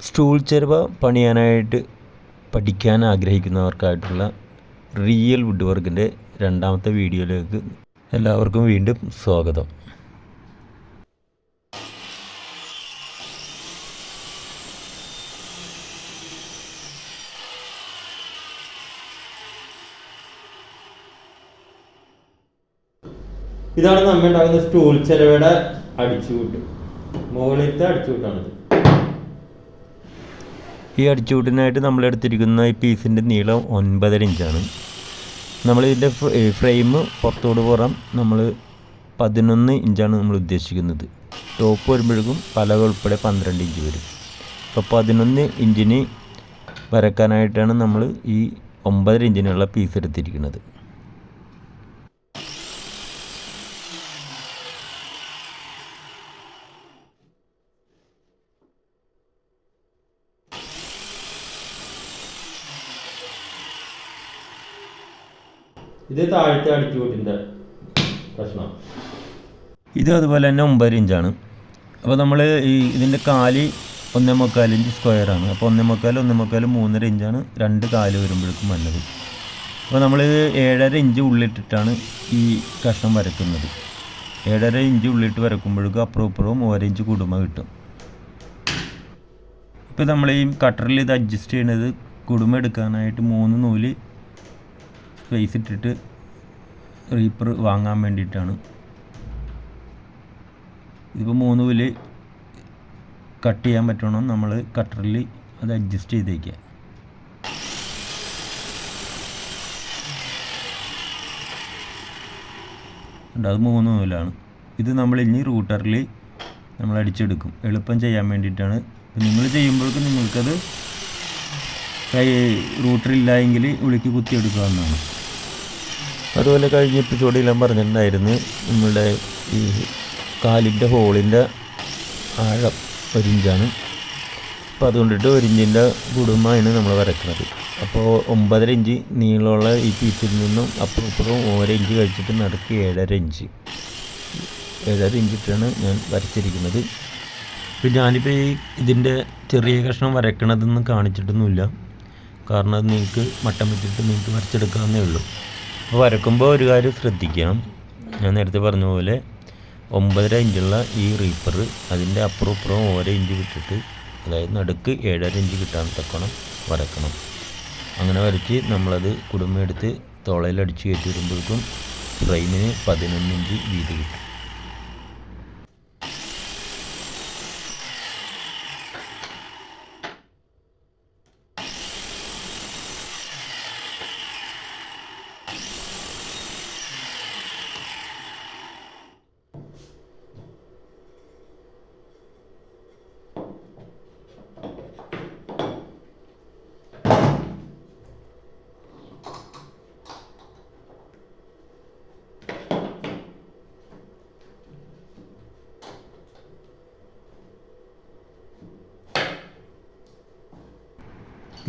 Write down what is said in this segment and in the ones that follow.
Stool ചെരുവ പണിയാനായിട്ട് പഠിക്കാൻ ആഗ്രഹിക്കുന്നവർക്കായിട്ടുള്ള real would വർക്കിൻ്റെ രണ്ടാമത്തെ വീഡിയോയിലേക്ക് എല്ലാവർക്കും വീണ്ടും സ്വാഗതം. ഇതാണ് നമ്മൾ ഉണ്ടാകുന്ന സ്റ്റൂൾ ചെരുവയുടെ അടിച്ചുകൂട്ട്. മുകളിലത്തെ അടിച്ചുകൂട്ടാണിത്. ഈ അടിച്ചുകൂട്ടിനായിട്ട് നമ്മൾ എടുത്തിരിക്കുന്ന ഈ പീസിൻ്റെ നീളം 9.5 ഇഞ്ചാണ്. നമ്മളിതിൻ്റെ ഫ്രെയിം പുറത്തോട് പുറം നമ്മൾ 11 ഇഞ്ചാണ് നമ്മൾ ഉദ്ദേശിക്കുന്നത്. ടോപ്പ് വരുമ്പോഴേക്കും പലക ഉൾപ്പെടെ 12 ഇഞ്ച് വരും. അപ്പോൾ 11 ഇഞ്ചിന് വരക്കാനായിട്ടാണ് നമ്മൾ ഈ 9.5 ഇഞ്ചിനുള്ള പീസ് എടുത്തിരിക്കുന്നത്. ഇത് താഴത്തെ അടിച്ചുകൂട്ടിൻ്റെ കഷ്ണം. ഇത് അതുപോലെ തന്നെ 9 ഇഞ്ചാണ്. അപ്പോൾ നമ്മൾ ഇതിൻ്റെ കാല് 1.25 ഇഞ്ച് സ്ക്വയറാണ്. അപ്പോൾ 1.25 3.5 ഇഞ്ചാണ് 2 കാല് വരുമ്പോഴേക്കും നല്ലത്. അപ്പോൾ നമ്മൾ 7.5 ഇഞ്ച് ഉള്ളിട്ടിട്ടാണ് ഈ കഷ്ണം വരയ്ക്കുന്നത്. 7.5 ഇഞ്ച് ഉള്ളിട്ട് വരക്കുമ്പോഴേക്കും അപ്പുറവും 1 ഇഞ്ച് കുടുമ കിട്ടും. ഇപ്പോൾ നമ്മൾ ഈ കട്ടറിൽ ഇത് അഡ്ജസ്റ്റ് ചെയ്യുന്നത് കുടുമ എടുക്കാനായിട്ട് 3 നൂല് സ്പേസ് ഇട്ടിട്ട് റീപ്പർ വാങ്ങാൻ വേണ്ടിയിട്ടാണ്. ഇതിപ്പോൾ 3 നൂല് കട്ട് ചെയ്യാൻ പറ്റണം. നമ്മൾ കട്ടറിൽ അത് അഡ്ജസ്റ്റ് ചെയ്തേക്കുക. അത് 3 നൂലാണ്. ഇത് നമ്മൾ ഇനി റൂട്ടറിൽ നമ്മൾ അടിച്ചെടുക്കും. എളുപ്പം ചെയ്യാൻ വേണ്ടിയിട്ടാണ്. നിങ്ങൾ ചെയ്യുമ്പോഴേക്കും നിങ്ങൾക്കത് റൂട്ടറില്ല എങ്കിൽ ഉളിക്ക് കുത്തിയെടുക്കാവുന്നതാണ്. അതുപോലെ കഴിഞ്ഞ എപ്പിസോഡിൽ ഞാൻ പറഞ്ഞിട്ടുണ്ടായിരുന്നു, നമ്മളുടെ ഈ കാലിൻ്റെ ഹോളിൻ്റെ ആഴം 1 ഇഞ്ചാണ്. അപ്പോൾ അതുകൊണ്ടിട്ട് 1 ഇഞ്ചിൻ്റെ കുടുംബമാണ് നമ്മൾ വരക്കുന്നത്. അപ്പോൾ 9.5 ഇഞ്ച് നീളമുള്ള ഈ പീസിൽ നിന്നും അപ്പുറം 1 ഇഞ്ച് കഴിച്ചിട്ട് നടുക്ക് 7.5 ഇഞ്ചിട്ടാണ് ഞാൻ വരച്ചിരിക്കുന്നത്. ഇപ്പോൾ ഞാനിപ്പോൾ ഇതിൻ്റെ ചെറിയ കഷ്ണം വരയ്ക്കണതൊന്നും കാണിച്ചിട്ടൊന്നുമില്ല. കാരണം അത് നിങ്ങൾക്ക് മട്ടം വെച്ചിട്ട് നിങ്ങൾക്ക് വരച്ചെടുക്കാവുന്നേ ഉള്ളൂ. അപ്പോൾ വരക്കുമ്പോൾ ഒരു കാര്യം ശ്രദ്ധിക്കണം. ഞാൻ നേരത്തെ പറഞ്ഞ പോലെ 9.5 ഇഞ്ചുള്ള ഈ റീപ്പർ അതിൻ്റെ അപ്പുറം 1 ഇഞ്ച് വിട്ടിട്ട്, അതായത് നടുക്ക് 7.5 ഇഞ്ച് കിട്ടാൻ തക്കണം വരക്കണം. അങ്ങനെ വരച്ച് നമ്മളത് കുടുംബമെടുത്ത് തോളയിലടിച്ച് കയറ്റി വരുമ്പോഴേക്കും ഫ്രെയിമിന് 11 ഇഞ്ച് വീതി കിട്ടും.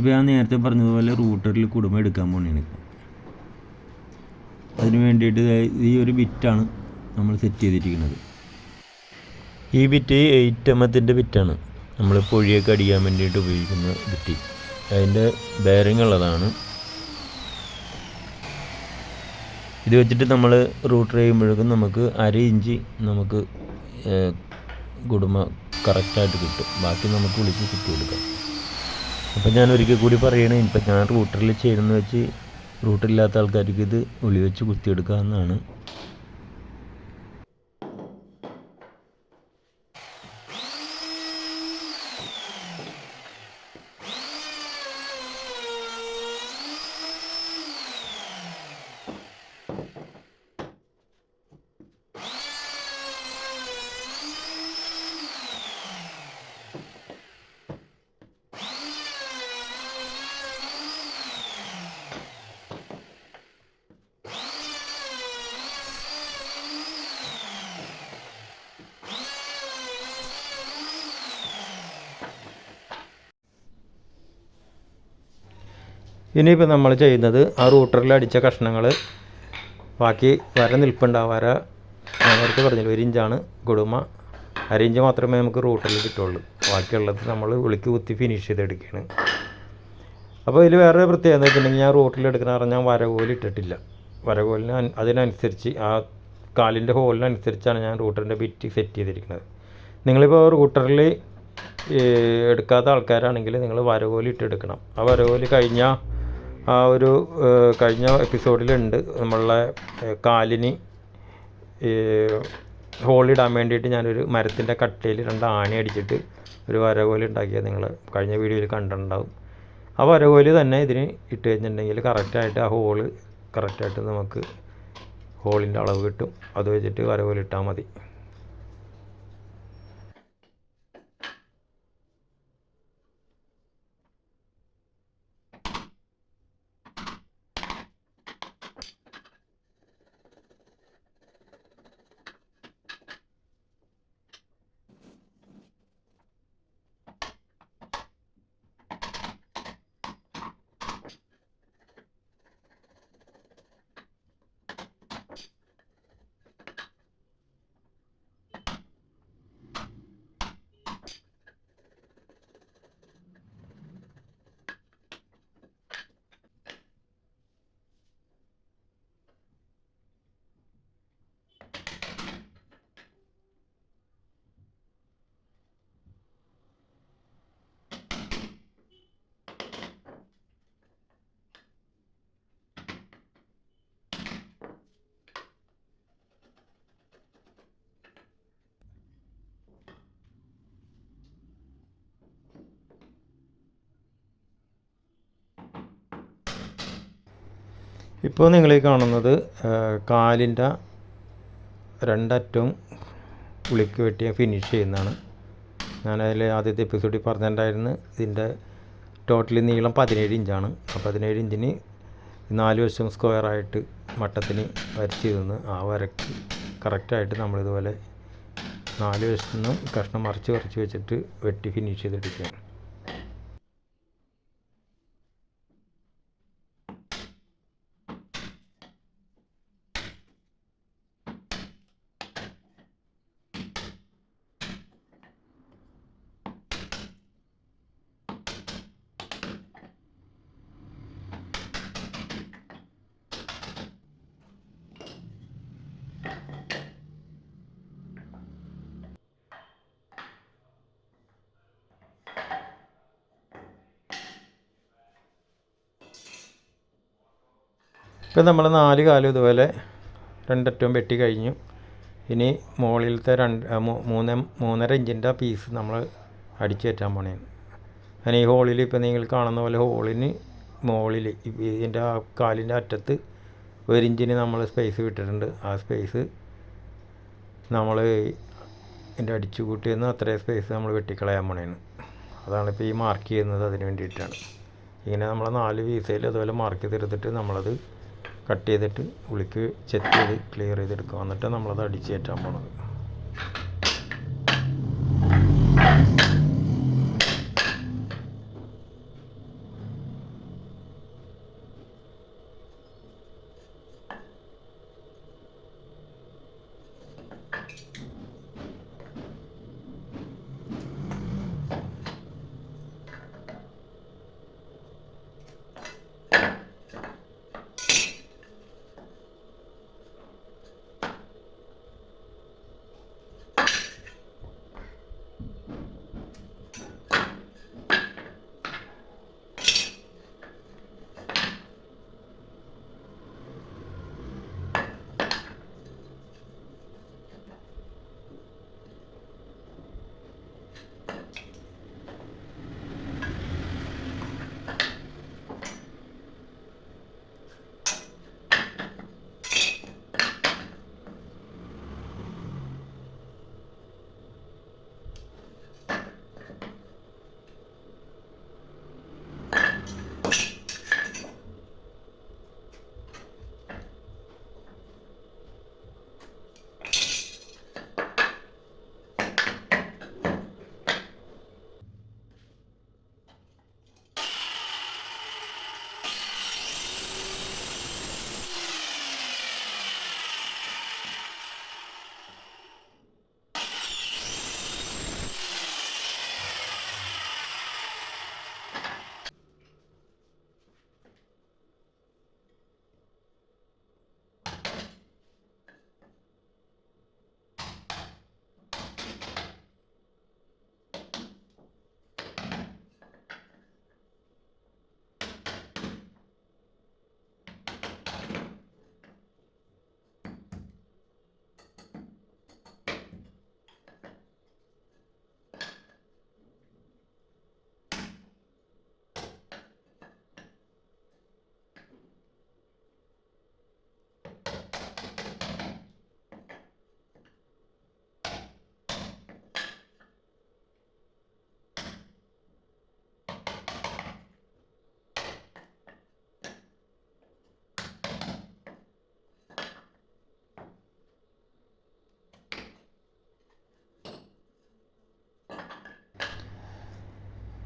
ഇപ്പോൾ ഞാൻ നേരത്തെ പറഞ്ഞതുപോലെ റൂട്ടറിൽ കുടുംബം എടുക്കാൻ പോകണേണ്. അതിന് വേണ്ടിയിട്ട് ഈ ഒരു ബിറ്റാണ് നമ്മൾ സെറ്റ് ചെയ്തിരിക്കുന്നത്. ഈ ബിറ്റ് 8 mm ബിറ്റാണ്. നമ്മൾ പൊഴിയൊക്കെ അടിക്കാൻ വേണ്ടിയിട്ട് ഉപയോഗിക്കുന്ന ബിറ്റ്. അതിൻ്റെ ബെയറിംഗ് ഉള്ളതാണ്. ഇത് വെച്ചിട്ട് നമ്മൾ റൂട്ടർ ചെയ്യുമ്പോഴേക്കും നമുക്ക് 1/2 ഇഞ്ച് നമുക്ക് കുടുംബ കറക്റ്റായിട്ട് കിട്ടും. ബാക്കി നമുക്ക് ഉളിച്ച് കുത്തി കൊടുക്കാം. അപ്പം ഞാൻ ഒരിക്കൽ കൂടി പറയണേ, ഇപ്പം ഞാൻ റൂട്ടറിൽ ചെയ്യുന്നത് വെച്ച് റൂട്ടറില്ലാത്ത ആൾക്കാർക്ക് ഇത് ഉളി വെച്ച് കുത്തിയെടുക്കാവുന്നതാണ്. ഇനിയിപ്പോൾ നമ്മൾ ചെയ്യുന്നത് ആ റൂട്ടറിൽ അടിച്ച കഷ്ണങ്ങൾ ബാക്കി വര നിൽപ്പുണ്ടാവും. നേരത്തെ പറഞ്ഞില്ല 1 ഇഞ്ചാണ് കുടുമ, 1/2 ഇഞ്ച് മാത്രമേ നമുക്ക് റൂട്ടറിൽ കിട്ടുള്ളൂ. ബാക്കിയുള്ളത് നമ്മൾ ഉളിക്ക് കുത്തി ഫിനിഷ് ചെയ്തെടുക്കുകയാണ്. അപ്പോൾ ഇതിൽ വേറെ പ്രത്യേകത എന്താ വെച്ചിട്ടുണ്ടെങ്കിൽ ഞാൻ റൂട്ടിലെടുക്കുന്ന പറഞ്ഞാൽ വരകോല് ഇട്ടിട്ടില്ല. വരകോലിന് അതിനനുസരിച്ച് ആ കാലിൻ്റെ ഹോളിനനുസരിച്ചാണ് ഞാൻ റൂട്ടറിൻ്റെ ബിറ്റ് സെറ്റ് ചെയ്തിരിക്കുന്നത്. നിങ്ങളിപ്പോൾ റൂട്ടറിൽ എടുക്കാത്ത ആൾക്കാരാണെങ്കിൽ നിങ്ങൾ വരകോല് ഇട്ടെടുക്കണം. ആ വരകോല് കഴിഞ്ഞ എപ്പിസോഡിലുണ്ട് നമ്മളുടെ കാലിന് ഹോളിടാൻ വേണ്ടിയിട്ട് ഞാനൊരു മരത്തിൻ്റെ കട്ടയിൽ 2 ആണി അടിച്ചിട്ട് ഒരു വരകോല് ഉണ്ടാക്കിയത് നിങ്ങൾ കഴിഞ്ഞ വീഡിയോയിൽ കണ്ടിട്ടുണ്ടാവും. ആ വരകോല് തന്നെ ഇതിന് ഇട്ട് കഴിഞ്ഞിട്ടുണ്ടെങ്കിൽ കറക്റ്റായിട്ട് ആ ഹോള് കറക്റ്റായിട്ട് നമുക്ക് ഹോളിൻ്റെ അളവ് കിട്ടും. അത് വെച്ചിട്ട് വരകോല് ഇട്ടാൽ മതി. ഇപ്പോൾ നിങ്ങൾ കാണുന്നത് കാലിൻ്റെ 2 അറ്റവും ഉളിക്ക് വെട്ടി ഫിനിഷ് ചെയ്യുന്നതാണ്. ഞാനതിൽ ആദ്യത്തെ എപ്പിസോഡിൽ പറഞ്ഞിട്ടുണ്ടായിരുന്നു ഇതിൻ്റെ ടോട്ടലി നീളം 17 ഇഞ്ചാണ്. ആ 17 ഇഞ്ചിന് 4 വശം സ്ക്വയറായിട്ട് മട്ടത്തിന് വരച്ച് തന്ന് ആ വരക്ക് കറക്റ്റായിട്ട് നമ്മളിതുപോലെ 4 വശത്തു നിന്നും കഷ്ണം മറിച്ച് വെച്ചിട്ട് വെട്ടി ഫിനിഷ് ചെയ്തെടുക്കുകയാണ്. ഇപ്പം നമ്മൾ 4 കാലും ഇതുപോലെ 2 അറ്റവും വെട്ടി കഴിഞ്ഞു. ഇനി മുകളിലത്തെ 3.5 ഇഞ്ചിൻ്റെ പീസ് നമ്മൾ അടിച്ചു കയറ്റാൻ പോണേണ്. അങ്ങനെ ഈ ഹോളിൽ ഇപ്പോൾ നിങ്ങൾ കാണുന്ന പോലെ ഹോളിന് മുകളിൽ ഇതിൻ്റെ ആ കാലിൻ്റെ അറ്റത്ത് 1 ഇഞ്ചിന് നമ്മൾ സ്പേസ് വിട്ടിട്ടുണ്ട്. ആ സ്പേസ് നമ്മൾ ഇതിൻ്റെ അടിച്ചു കൂട്ടിയെന്ന് അത്രയും സ്പേസ് നമ്മൾ വെട്ടിക്കളയാൻ പോണേണ്. അതാണിപ്പോൾ ഈ മാർക്ക് ചെയ്യുന്നത്. അതിന് വേണ്ടിയിട്ടാണ് ഇങ്ങനെ നമ്മൾ 4 പീസയിൽ അതുപോലെ മാർക്ക് ചെയ്തെടുത്തിട്ട് നമ്മളത് കട്ട് ചെയ്തിട്ട് ഉളിക്ക് ചെക്ക് ചെയ്ത് ക്ലിയർ ചെയ്തെടുക്കുക. എന്നിട്ട് നമ്മളത് അടിച്ച് കയറ്റാൻ പോണത്.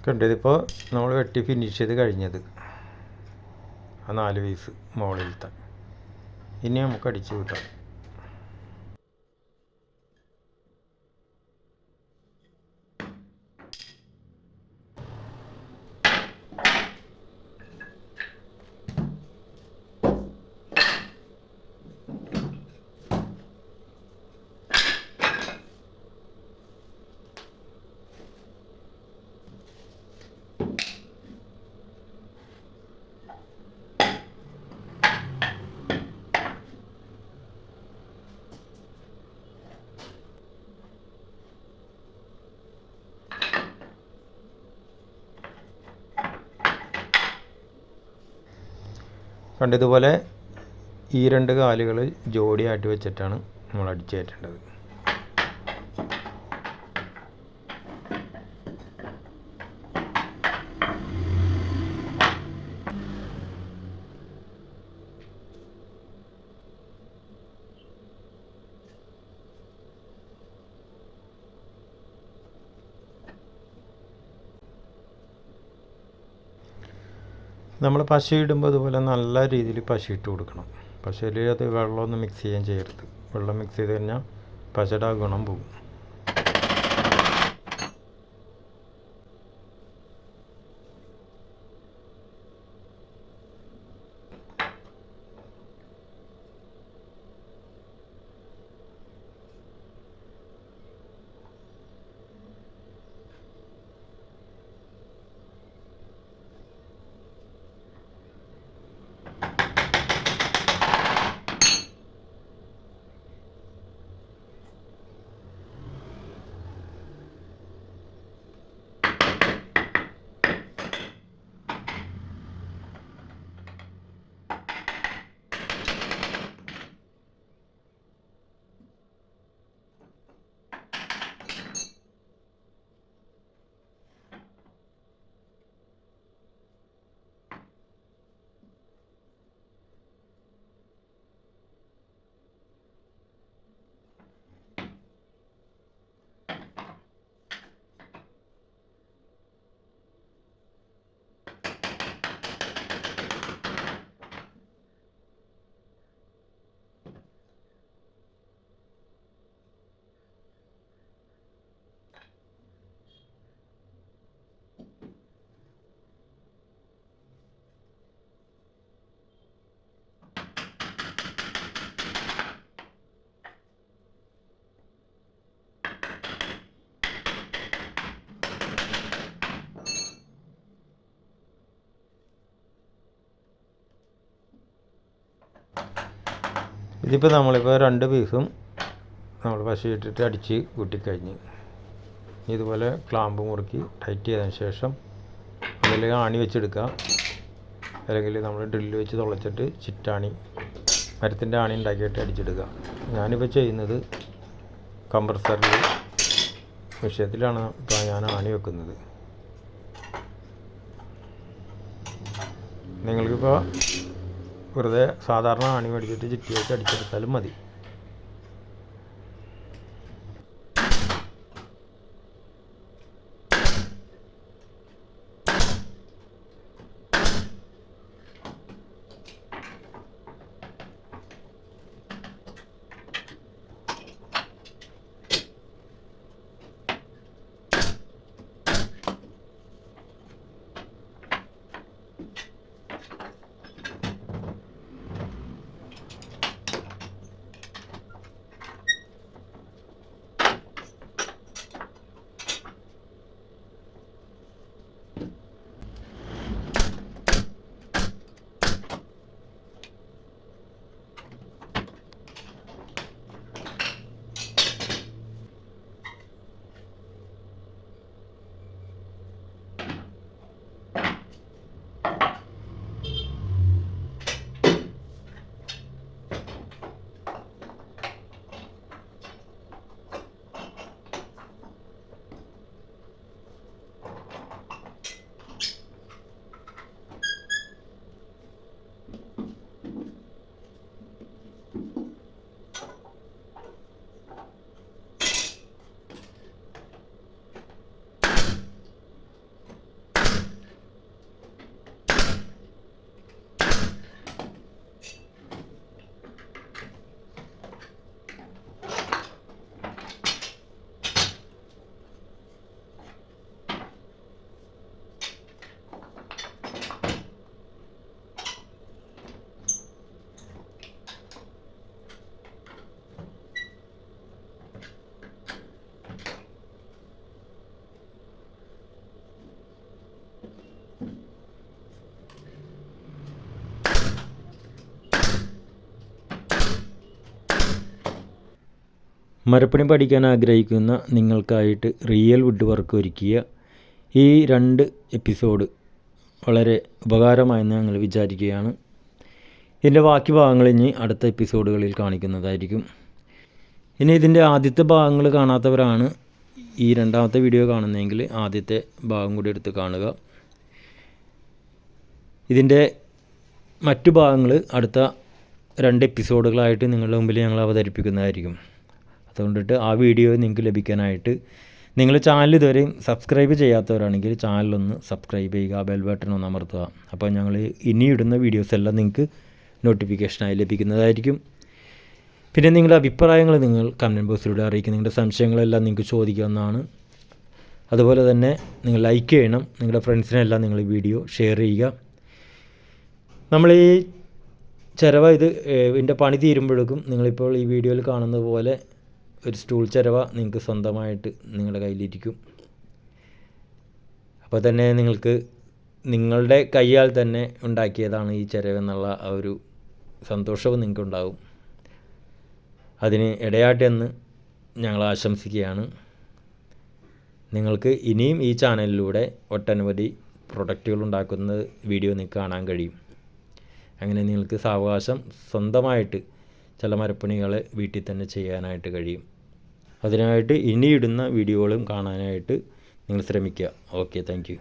കണ്ടതിപ്പോൾ നമ്മൾ വെട്ടി ഫിനിഷ് ചെയ്ത് കഴിഞ്ഞത് ആ 4 പീസ് മുകളിലത്തെ. ഇനി നമുക്ക് അടിച്ച് വിട്ടാം. കണ്ടിതുപോലെ ഈ 2 കാലുകൾ ജോഡിയായിട്ട് വെച്ചിട്ടാണ് നമ്മൾ അടിച്ചു കയറ്റേണ്ടത്. നമ്മൾ പശ ഇടുമ്പോൾ ഇതുപോലെ നല്ല രീതിയിൽ പശ ഇട്ട് കൊടുക്കണം. പശയിൽ അത് വെള്ളമൊന്നും മിക്സ് ചെയ്യാൻ ചെയ്യരുത്. വെള്ളം മിക്സ് ചെയ്ത് കഴിഞ്ഞാൽ പശയുടെ ആ ഗുണം പോകും. ഇതിപ്പോൾ നമ്മളിപ്പോൾ 2 പീസും നമ്മൾ പശ ഇട്ടിട്ട് അടിച്ച് കൂട്ടിക്കഴിഞ്ഞ് ഇതുപോലെ ക്ലാമ്പ് മുറുക്കി ടൈറ്റ് ചെയ്തതിന് ശേഷം അതിൽ ആണി വെച്ചെടുക്കുക. അല്ലെങ്കിൽ നമ്മൾ ഡ്രില്ല് വെച്ച് തുളച്ചിട്ട് ചിറ്റാണി മരത്തിൻ്റെ ആണി ഉണ്ടാക്കിയിട്ട് അടിച്ചെടുക്കുക. ഞാനിപ്പോൾ ചെയ്യുന്നത് കംപ്രസറിൽ വിഷയത്തിലാണ് ഇപ്പോൾ ഞാൻ ആണി വെക്കുന്നത്. നിങ്ങൾക്കിപ്പോൾ വെറുതെ സാധാരണ ആണി മേടിച്ചിട്ട് ചിറ്റി വെച്ച് അടിച്ചെടുത്താലും മതി. മരപ്പണി പഠിക്കാൻ ആഗ്രഹിക്കുന്ന നിങ്ങൾക്കായിട്ട് റിയൽ വുഡ് വർക്ക് ഒരുക്കിയ ഈ 2 എപ്പിസോഡ് വളരെ ഉപകാരമായെന്ന് ഞങ്ങൾ വിചാരിക്കുകയാണ്. ഇതിൻ്റെ ബാക്കി ഭാഗങ്ങൾ ഇനി അടുത്ത എപ്പിസോഡുകളിൽ കാണിക്കുന്നതായിരിക്കും. ഇനി ഇതിൻ്റെ ആദ്യത്തെ ഭാഗങ്ങൾ കാണാത്തവരാണ് ഈ 2ാമത്തെ വീഡിയോ കാണുന്നതെങ്കിൽ ആദ്യത്തെ ഭാഗം കൂടി എടുത്ത് കാണുക. ഇതിൻ്റെ മറ്റു ഭാഗങ്ങൾ അടുത്ത 2 എപ്പിസോഡുകളായിട്ട് നിങ്ങളുടെ മുമ്പിൽ ഞങ്ങൾ അവതരിപ്പിക്കുന്നതായിരിക്കും. അതുകൊണ്ടിട്ട് ആ വീഡിയോ നിങ്ങൾക്ക് ലഭിക്കാനായിട്ട് നിങ്ങൾ ചാനൽ ഇതുവരെയും സബ്സ്ക്രൈബ് ചെയ്യാത്തവരാണെങ്കിൽ ചാനലൊന്ന് സബ്സ്ക്രൈബ് ചെയ്യുക, ബെൽ ബട്ടൺ ഒന്ന് അമർത്തുക. അപ്പോൾ ഞങ്ങൾ ഇനി ഇടുന്ന വീഡിയോസ് എല്ലാം നിങ്ങൾക്ക് നോട്ടിഫിക്കേഷനായി ലഭിക്കുന്നതായിരിക്കും. പിന്നെ നിങ്ങളുടെ അഭിപ്രായങ്ങൾ നിങ്ങൾ കമൻറ്റ് ബോക്സിലൂടെ അറിയിക്കുക. നിങ്ങളുടെ സംശയങ്ങളെല്ലാം നിങ്ങൾക്ക് ചോദിക്കാവുന്നതാണ്. അതുപോലെ തന്നെ നിങ്ങൾ ലൈക്ക് ചെയ്യണം. നിങ്ങളുടെ ഫ്രണ്ട്സിനെല്ലാം നിങ്ങൾ വീഡിയോ ഷെയർ ചെയ്യുക. നമ്മൾ ഈ ചിരവ ഇതിൻ്റെ പണി തീരുമ്പോഴേക്കും നിങ്ങളിപ്പോൾ ഈ വീഡിയോയിൽ കാണുന്നത് പോലെ ഒരു സ്റ്റൂൾ ചിരവ നിങ്ങൾക്ക് സ്വന്തമായിട്ട് നിങ്ങളുടെ കയ്യിലിരിക്കും. അപ്പോൾ തന്നെ നിങ്ങൾക്ക് നിങ്ങളുടെ കയ്യാൽ തന്നെ ഉണ്ടാക്കിയതാണ് ഈ ചിരവ എന്നുള്ള ആ ഒരു സന്തോഷവും നിങ്ങൾക്കുണ്ടാകും. അതിന് ഇടയാട്ടെന്ന് ഞങ്ങൾ ആശംസിക്കുകയാണ്. നിങ്ങൾക്ക് ഇനിയും ഈ ചാനലിലൂടെ ഒട്ടനവധി പ്രൊഡക്റ്റുകൾ ഉണ്ടാക്കുന്ന വീഡിയോ നിങ്ങൾക്ക് കാണാൻ കഴിയും. അങ്ങനെ നിങ്ങൾക്ക് സാവകാശം സ്വന്തമായിട്ട് ചില മരപ്പണികൾ വീട്ടിൽ തന്നെ ചെയ്യാനായിട്ട് കഴിയും. അതിനായിട്ട് ഇനിയിടുന്ന വീഡിയോകളും കാണാനായിട്ട് നിങ്ങൾ ശ്രമിക്കുക. Okay, thank you.